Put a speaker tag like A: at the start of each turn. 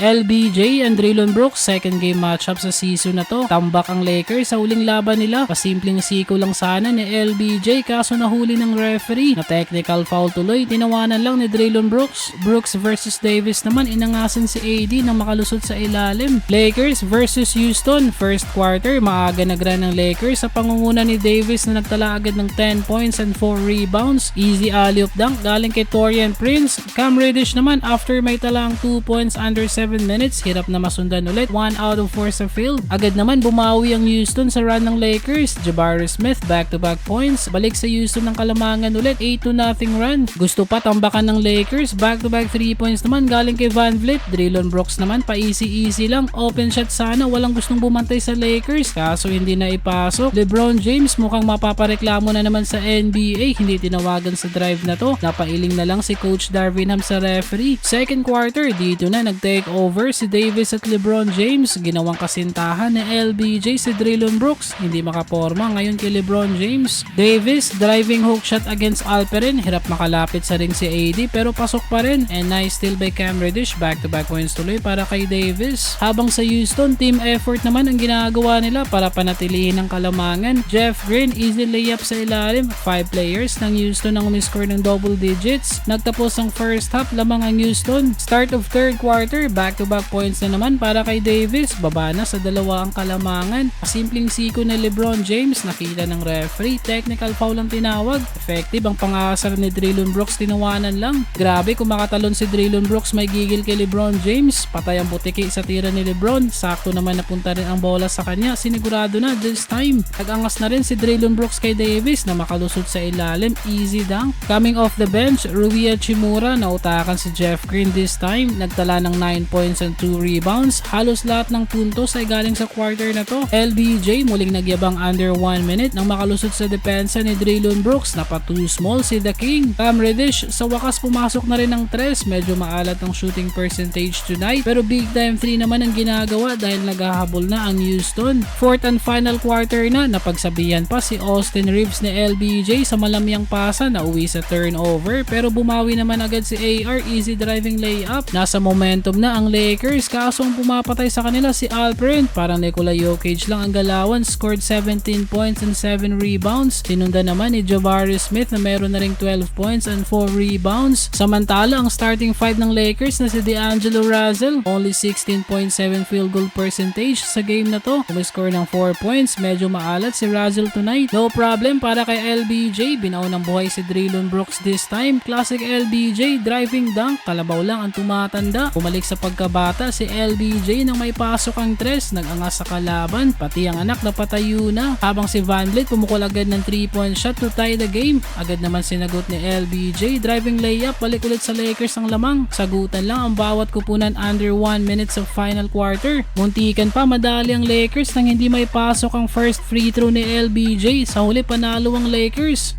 A: LBJ and Drillon Brooks, second game matchup sa season na to. Tambak ang Lakers sa huling laban nila. Pasimpleng siko lang sana ni LBJ kaso nahuli ng referee na technical foul tuloy. Tinawanan lang ni Drillon Brooks. Brooks versus Davis naman, inangasan si AD nang makalusot sa ilalim. Lakers versus Houston, first quarter, maaga nag-run ng Lakers sa pangunguna ni Davis na nagtala agad ng 10 points and 4 rebounds. Easy alley-oop dunk galing kay Taurean Prince. Cam Reddish naman after may talang 2 points under 7 minutes, hirap na masundan ulit, 1 out of 4 sa field. Agad naman bumawi ang Houston sa run ng Lakers. Jabari Smith back-to-back points. Balik sa Houston ng kalamangan ulit, 8-0 run. Gusto pa tambakan ng Lakers, back-to-back 3 points naman galing kay Van Vliet. Drillon Brooks naman pa easy lang, open shot sana, walang gustong bumantay sa Lakers kaso hindi na ipasok. LeBron James mukhang mapapareklamo na naman sa NBA, hindi tinawagan sa drive na to. Napailing na lang si Coach Darvin Ham sa referee. Second quarter, dito na nag-take over si Davis at LeBron James. Ginawang kasintahan ni LBJ si Drillon Brooks, hindi makaporma ngayon kay LeBron James. Davis driving hook shot against Alperen, hirap makalapit sa ring si AD pero pasok pa rin, and nice steal by Cam Reddish, back-to-back points tuloy para kay Davis. Habang sa Houston, team effort naman ang ginagawa nila para panatilihin ang kalamangan. Jeff Green easy layup sa ilalim. 5 players ng Houston ang umiscore ng double digits. Nagtapos ang first half, lamang ang Houston. Start of third quarter, back-to-back points na naman para kay Davis. Baba na sa dalawa ang kalamangan. Simpleng siko ni LeBron James, nakita ng referee, technical foul ang tinawag. Effective ang pang-aasar ni Drillon Brooks, tinawanan lang. Grabe kung makatalon si Drillon Brooks, may gigil kay LeBron James. Patay ang butiki sa tira ni LeBron. Sakto naman napunta rin ang bola sa kanya, sinigurado na this time. Nag-angas na rin si Drillon Brooks kay Davis na makalusot sa ilalim, easy dunk. Coming off the bench, Rui Hachimura, nautakan si Jeff Green this time. Nagtala ng 9 points and 2 rebounds. Halos lahat ng puntos ay galing sa quarter na to. LBJ muling nagyabang under 1 minute nang makalusot sa depensa ni Drillon Brooks. Napa too small si The King. Cam Reddish sa wakas pumasok na rin ng 3. Medyo maalat ang shooting percentage tonight pero big time 3 naman ang ginagawa dahil naghahabol na ang Houston. Fourth and final quarter na, napagsabihan pa si Austin Reeves ni LBJ sa malamyang pasa na uwi sa turnover pero bumawi naman agad si AR, easy driving layup. Nasa momentum na ang Lakers kaso ang pumapatay sa kanila si Alperen. Parang Nikola Jokic lang ang galawan, scored 17 points and 7 rebounds. Sinunda naman ni Jabari Smith na meron na ring 12 points and 4 rebounds. Samantala ang starting 5 ng Lakers na si D'Angelo Russell, only 16.7 field goal percentage sa game na to. Umiscore ng 4 points, medyo maalat si Russell tonight. No problem para kay LBJ, binaw ng buhay si Drillon Brooks this time. Classic LBJ, driving dunk, kalabaw lang ang tumatanda. Bumalik sa pagkabata si LBJ nang may pasok ang 3, nag-angas sa kalaban, pati ang anak na patayo na. Habang si Van Vliet pumukol agad ng 3-point shot to tie the game. Agad naman sinagot ni LBJ, driving layup, balik ulit sa Lakers ang lamang. Sagutan lang ang bawat kupunan under 1 minutes of final quarter. Muntikan pa madali ang Lakers nang hindi may pasok ang first free throw ni LBJ. Sa huli panalo ang Lakers.